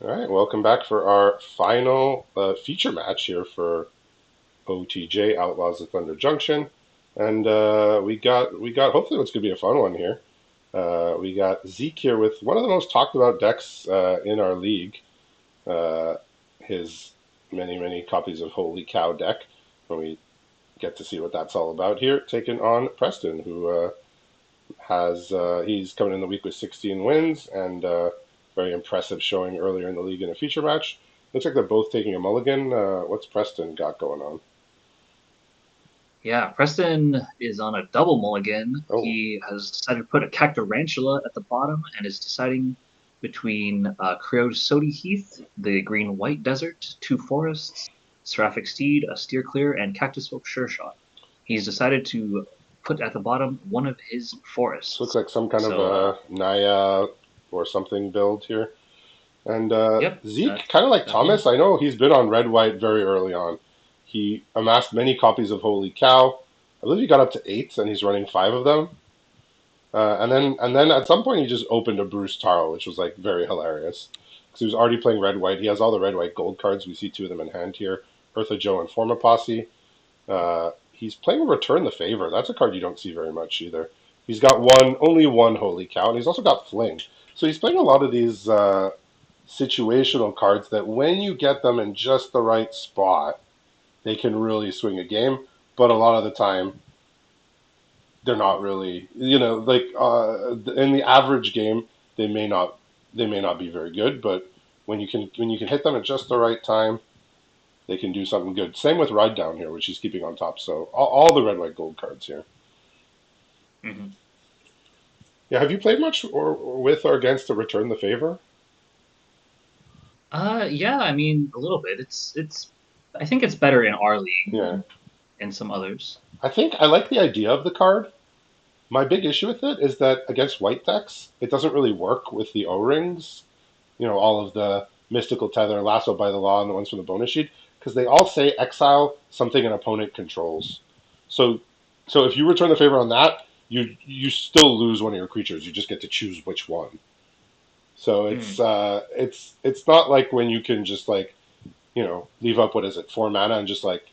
All right, welcome back for our final feature match here for OTJ Outlaws of Thunder Junction, and we got hopefully it's gonna be a fun one here. We got Zeke here with one of the most talked about decks in our league. Uh, his many copies of Holy Cow deck. When we get to see what that's all about here, taking on Preston, who has he's coming in the week with 16 wins and very impressive showing earlier in the league in a feature match. Looks like they're both taking a mulligan. What's Preston got going on? Yeah, Preston is on a double mulligan. Oh, He has decided to put a Cactarantula at the bottom and is deciding between Creosote Heath, the green-white desert, two forests, Seraphic Steed, a steer clear, and Cactus Hope Sure Shot. He's decided to put at the bottom one of his this looks forests. like some kind of So, a Naya or something build here. And yep, Zeke, that's kind of like definitely. Thomas, I know he's been on red white very early on. He amassed many copies of Holy Cow. I believe he got up to eight, and he's running five of them. And then at some point he just opened a Bruce Taro, which was like very hilarious because he was already playing red white. He has all the red white gold cards. We see two of them in hand here: Eartha Joe and Forma Posse. He's playing Return the Favor. That's a card you don't see very much either. He's got only one Holy Cow, and he's also got Fling. So he's playing a lot of these situational cards that when you get them in just the right spot, they can really swing a game. But a lot of the time, they're not really, like in the average game, they may not they may not be very good. But when you can hit them at just the right time, they can do something good. Same with Ride Down here, which he's keeping on top. So all the red, white, gold cards here. Mhm. Yeah, have you played much or with or against to Return the Favor? Yeah, I mean, a little bit. I think it's better in our league Yeah, than in some others. I think I like the idea of the card. My big issue with it is that against white decks, it doesn't really work with the O rings. All of the Mystical Tether, Lasso by the Law, and the ones from the bonus sheet, because they all say exile something an opponent controls. So, so if you return the favor on that, you still lose one of your creatures. You just get to choose which one. So it's Mm. it's not like when you can just like leave up what is it 4 mana and just like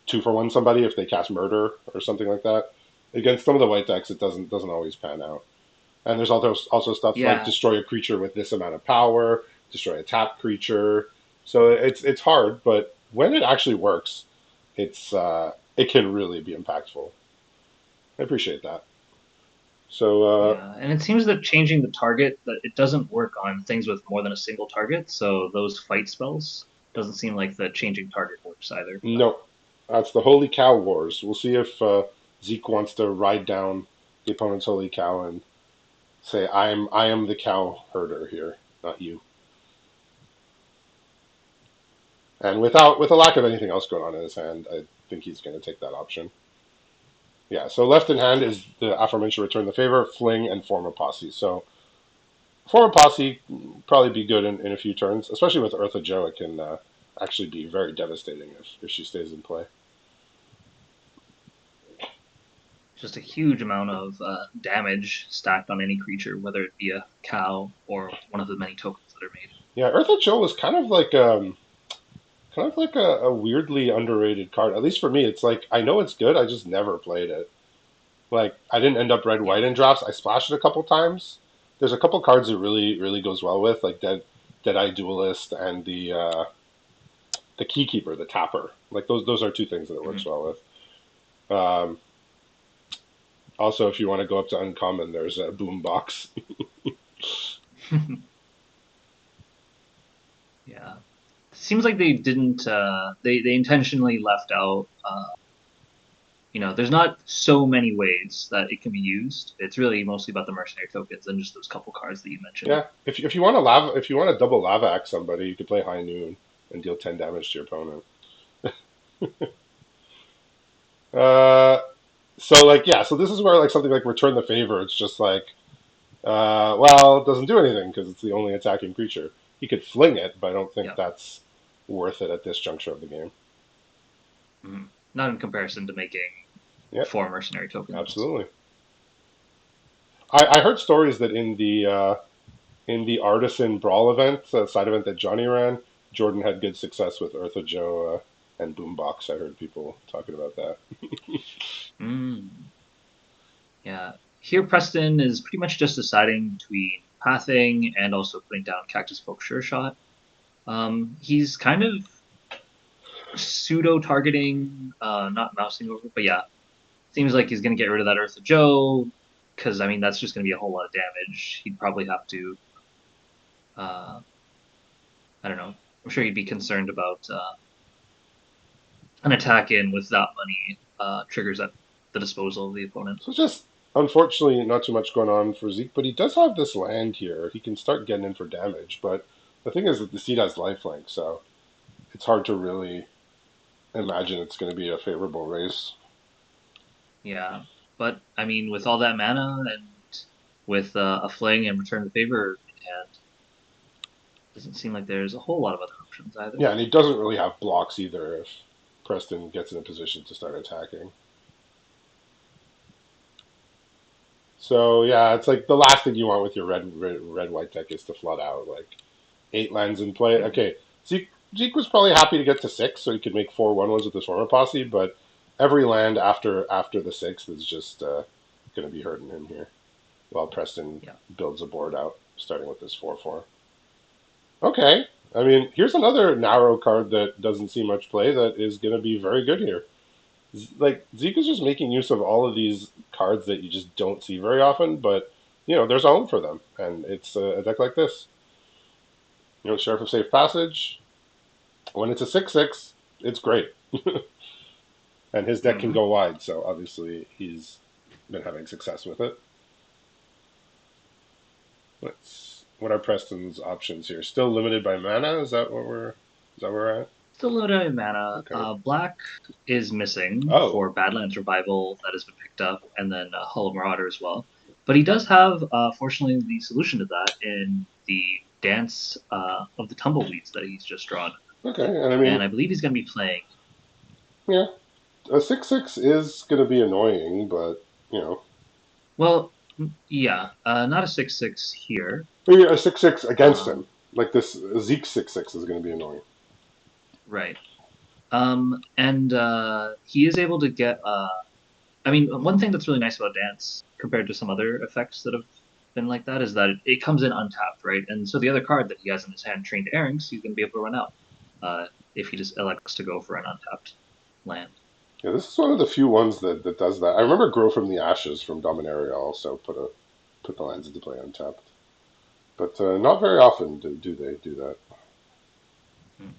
two for one somebody if they cast murder or something like that. Against some of the white decks, it doesn't always pan out. And there's also stuff like Yeah, destroy a creature with this amount of power, destroy a tapped creature. So it's hard, but when it actually works, it can really be impactful. I appreciate that. So yeah, and it seems that changing the target that it doesn't work on things with more than a single target. So those fight spells doesn't seem like the changing target works either. no, that's the Holy Cow Wars. We'll see if Zeke wants to ride down the opponent's Holy Cow and say I am the cow herder here, not you. And with a lack of anything else going on in his hand, I think he's going to take that option. Yeah, so left in hand is the aforementioned Return the Favor, Fling, and Form a Posse. So Form a Posse probably be good in a few turns, especially with Eartha Joe. It can actually be very devastating if she stays in play. Just a huge amount of damage stacked on any creature, whether it be a cow or one of the many tokens that are made. Yeah, Eartha Joe is kind of like a weirdly underrated card. At least for me, it's like I know it's good, I just never played it. Like I didn't end up red white Yeah. in drafts. I splashed it a couple times. There's a couple cards it really goes well with, like Deadeye Duelist and the Keykeeper, the Tapper. Like those are two things that it works Mhm. well with. Um, Also, if you want to go up to uncommon, there's a Boombox. Yeah. Seems like they didn't. They intentionally left out. There's not so many ways that it can be used. It's really mostly about the mercenary tokens and just those couple cards that you mentioned. Yeah, if you want to double lava axe somebody, you could play High Noon and deal 10 damage to your opponent. Uh, so like yeah, so this is where like something like Return the Favor, it's just like well, it doesn't do anything because it's the only attacking creature. He could fling it, but I don't think Yeah. that's worth it at this juncture of the game. Not in comparison to making Yep, four mercenary tokens. absolutely. I heard stories that in the in the Artisan Brawl event, side event that Johnny ran, Jordan had good success with Eartha Joe and Boombox. I heard people talking about that. Mm, yeah. Here, Preston is pretty much just deciding between pathing and also putting down Cactus Folk Sure Shot. He's kind of pseudo targeting, not mousing over, but yeah, seems like he's gonna get rid of that Eartha Joe because I mean that's just gonna be a whole lot of damage. He'd probably have to, uh, I don't know. I'm sure he'd be concerned about an attack in with that many triggers at the disposal of the opponent. So just unfortunately not too much going on for Zeke, but he does have this land here. He can start getting in for damage, but the thing is that the seed has lifelink, so it's hard to really imagine it's going to be a favorable race. Yeah, but I mean, with all that mana and with a fling and return the favor in hand, doesn't seem like there's a whole lot of other options either. Yeah, and he doesn't really have blocks either if Preston gets in a position to start attacking. So yeah, it's like the last thing you want with your red white deck is to flood out like 8 lands in play. Yeah. Okay, Zeke was probably happy to get to 6, so he could make 4/1s with his former posse. But every land after the 6th is just going to be hurting him here. While Preston Yeah. builds a board out, starting with this 4/4. Okay, I mean here's another narrow card that doesn't see much play that is going to be very good here. Like Zeke is just making use of all of these cards that you just don't see very often, but there's a home for them, and it's a deck like this. Sheriff of Safe Passage. When it's a 6/6, it's great, and his deck can Hmm. go wide. So obviously he's been having success with it. What are Preston's options here? Still limited by mana? Is that where we're at? Still limited in mana. Okay. Black is missing Oh, for Badlands Revival that has been picked up, and then Hull of Marauder as well. But he does have, fortunately, the solution to that in the Dance of the Tumbleweeds that he's just drawn. okay. And I And mean, I believe he's going to be playing. yeah, a 6/6 is going to be annoying, but Well, yeah, not a 6/6 here. maybe a 6/6 against him. Um, Like this Zeke 6/6 is going to be annoying. right. And he is able to get. I mean, one thing that's really nice about Dance compared to some other effects that have been like that is that it comes in untapped, right? And so the other card that he has in his hand, Trained Airings, he's going to be able to run out if he just elects to go for an untapped land. Yeah, this is one of the few ones that does that. I remember Grow from the Ashes from Dominaria also put the lands into play untapped. But not very often do they do that. Hmm.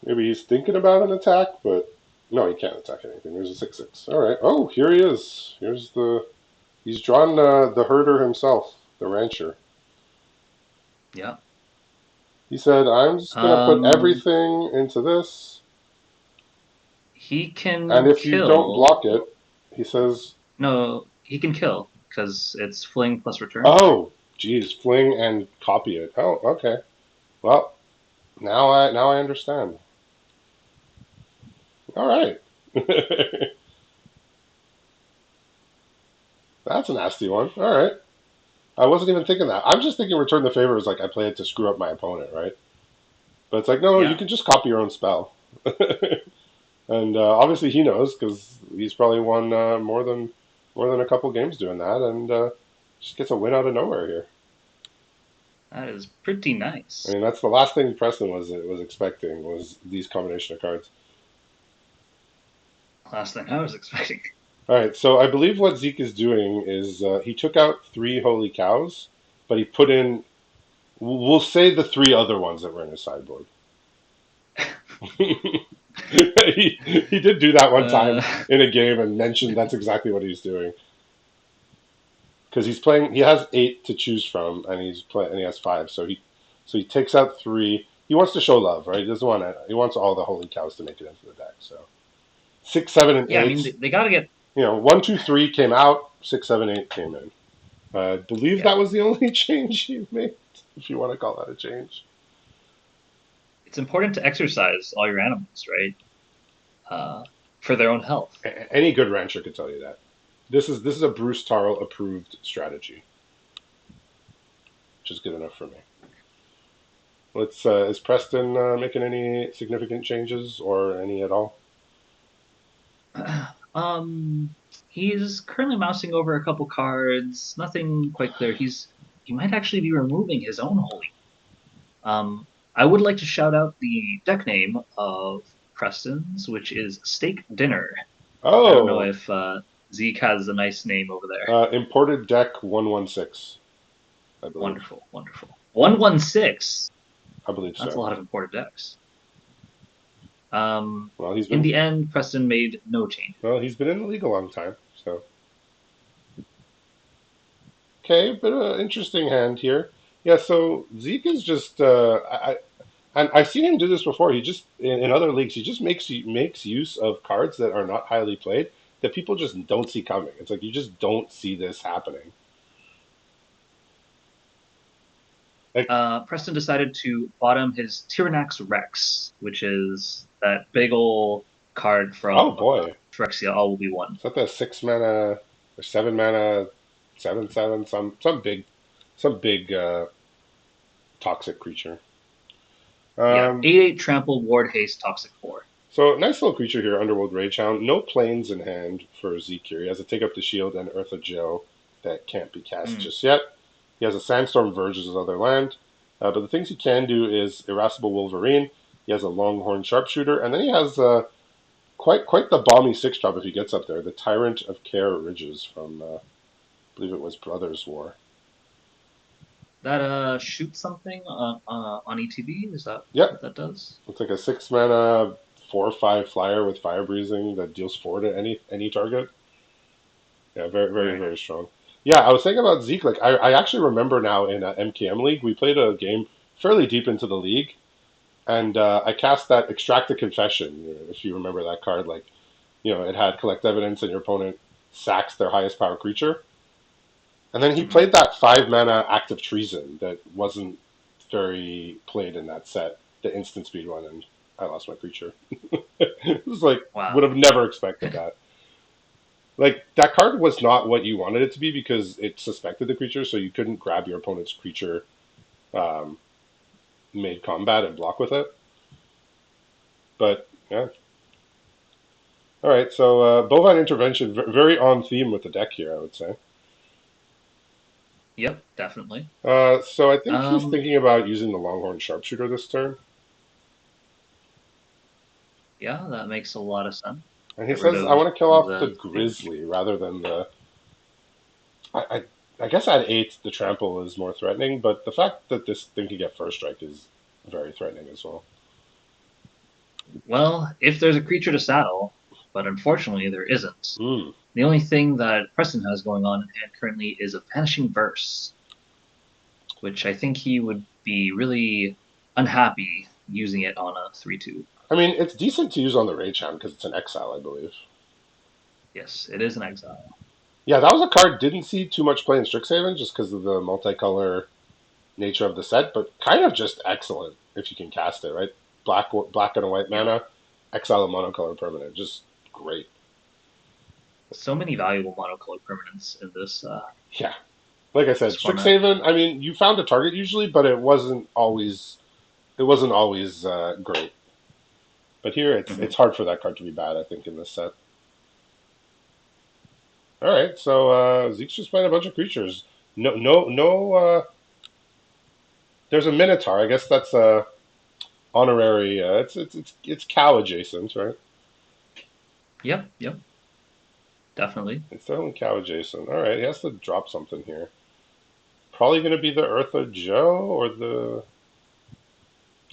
Maybe he's thinking about an attack, but no, he can't attack anything. There's a 6/6. All right. Oh, here he is. He's drawn the herder himself, the rancher. Yeah. He said, "I'm just gonna put Um, everything into this, he and can if you don't kill. block it," he says, No, he can kill because it's fling plus return. "Oh, geez, fling and copy it." Oh, okay. Well, now I understand. All right. That's a nasty one. All right. I wasn't even thinking that. I'm just thinking return the favor is like I play it to screw up my opponent, right? But it's like, no, you Yeah. can just copy your own spell. And obviously he knows because he's probably won more than a couple games doing that, and just gets a win out of nowhere here. That is pretty I nice. mean, that's the last thing Preston was expecting was these combination of cards. Last thing I was expecting. All right, so I believe what Zeke is doing is he took out 3 holy cows, but he put in. We'll say the 3 other ones that were in his sideboard. he did do that one time Uh, in a game and mentioned that's exactly what he's doing because he's playing. He has 8 to choose from, and he has 5. So he takes out 3. He wants to show love, right? He doesn't want to. He wants all the holy cows to make it into the deck. So 6, 7, and yeah, I mean 8. they got to get. 1, 2, 3 came out. 6, 7, 8 came in. I believe Yeah, that was the only change he made, if you want to call that a change. it's important to exercise all your animals, right? Uh, for their own health. Any good rancher could tell you that. This is a Bruce Tarl approved strategy, which is good enough for me. Let's is Preston making any significant changes or any at all? um, he's currently mousing over a couple cards. Nothing quite clear. He might actually be removing his own holy. I would like to shout out the deck name of Preston's, which is Steak Dinner. I don't know Oh, if Zeke has a nice name over there. imported deck 116, I believe. Wonderful, wonderful. 116. I believe That's a so. lot of imported decks. Um, Well, he's in been the end, Preston made no changes. in the league a long time, so okay, but interesting hand here. Yeah, so Zeke is just and I've seen him do this before. He just in other leagues, he just makes use of cards that are not highly played that people just don't see coming. It's like you just don't see this happening. Like, Preston decided to bottom his Tyrannax Rex, which is that big ol' card oh from boy, Phyrexia All Will Be One. is that the 6 mana or 7 mana 7/7 some big toxic creature? Yeah, Um, 8/8 Trample Ward Haste Toxic 4. so nice little creature here, Underworld Ragehound. No planes in hand for Zeke here. He has to take up the shield and Eartha Joe that can't be cast Mm. just yet. He has a Sandstorm Verge as his other land. But the things he can do is Irascible Wolverine. He has a Longhorn Sharpshooter, and then he has quite the balmy 6 drop if he gets up there. The Tyrant of Care Ridges from I believe it was Brothers War. That shoots something on ETB. Is that Yep, what that does? looks like a 6 mana 4/5 flyer with Fire Breathing that deals 4 to any target. Yeah, very Very very nice. strong. Yeah, I was thinking about Zeke. Like I actually remember now in MKM League, we played a game fairly deep into the league, and I cast that Extract the Confession. If you remember that card, like it had collect evidence, and your opponent sacks their highest power creature. And then he Hmm. played that 5 mana Act of Treason that wasn't very played in that set, the instant speed one, and I lost my creature. It was like would Wow. have never expected that. Like that card was not what you wanted it to be because it suspected the creature, so you couldn't grab your opponent's creature um, mid combat and block with it. But yeah, all right. So bovine intervention, very on theme with the deck here, I would say. Yep, definitely. So I think he's Um, thinking about using the Longhorn Sharpshooter this turn, yeah, that makes a lot of sense. and he Get rid says, "I of want to kill off the the thing. Grizzly rather than the." I guess at 8 the trample is more threatening, but the fact that this thing could get first strike is very threatening as well. Well, if there's a creature to saddle, but unfortunately there isn't. Hmm. The only thing that Preston has going on in hand currently is a Vanishing Verse, which I think he would be really unhappy using it on a 3/2. I mean, it's decent to use on the Rage Hound because it's an exile, I believe. Yes, it is an exile. Yeah, that was a card didn't see too much play in Strixhaven just because of the multicolor nature of the set, but kind of just excellent if you can cast it, right? Black and a white Yep. mana, exile a monocolor permanent, just great. So many valuable monocolored permanents in Yeah, like I said, this format. Strixhaven. I mean, you found a target usually, but it wasn't always great. But here, it's Hmm. it's hard for that card to be bad. I think in this set. All right, so Zeke's just playing a bunch of creatures. No, no, no. There's a Minotaur. I guess that's a honorary. It's cow adjacent, right? Yep, yep, definitely. It's definitely cow adjacent. All right, he has to drop something here. Probably going to be the Eartha Joe or the.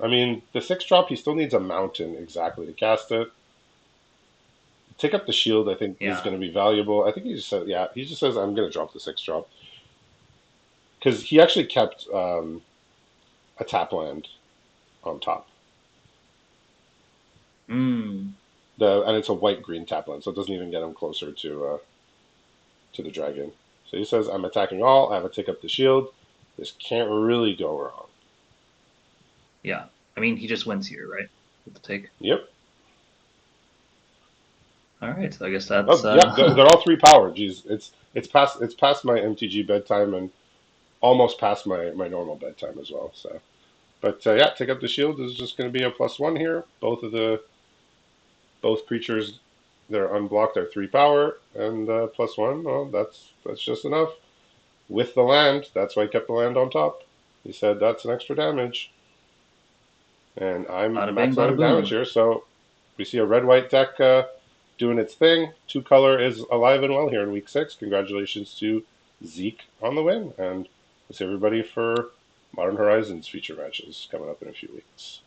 I mean, the 6 drop. He still needs a mountain exactly to cast it. Take up the shield. I think is Yeah. going to be valuable. I think he just said, yeah. He just says, I'm going to drop the 6 drop because he actually kept a tap land on top. Mm, And it's a white green tap land, so it doesn't even get him closer to the dragon. So he says, I'm attacking all. I have to take up the shield. This can't really go wrong. yeah. I mean, he just wins here, right? With the take. Yep. All right, so I guess that's Oh yeah, they're all three power. Geez, it's past my MTG bedtime and almost past my normal bedtime as well. So, but yeah, take up the shield is just going to be a +1 here. Both creatures they're unblocked are three power and +1. Well, that's just enough with the land. That's why I kept the land on top. He said that's an extra damage, and I'm bada bing, maxing out bada in damage boom. here. So we see a red-white deck doing its thing. Two color is alive and well here in week 6. Congratulations to Zeke on the win, and we'll see everybody for Modern Horizons feature matches coming up in a few weeks.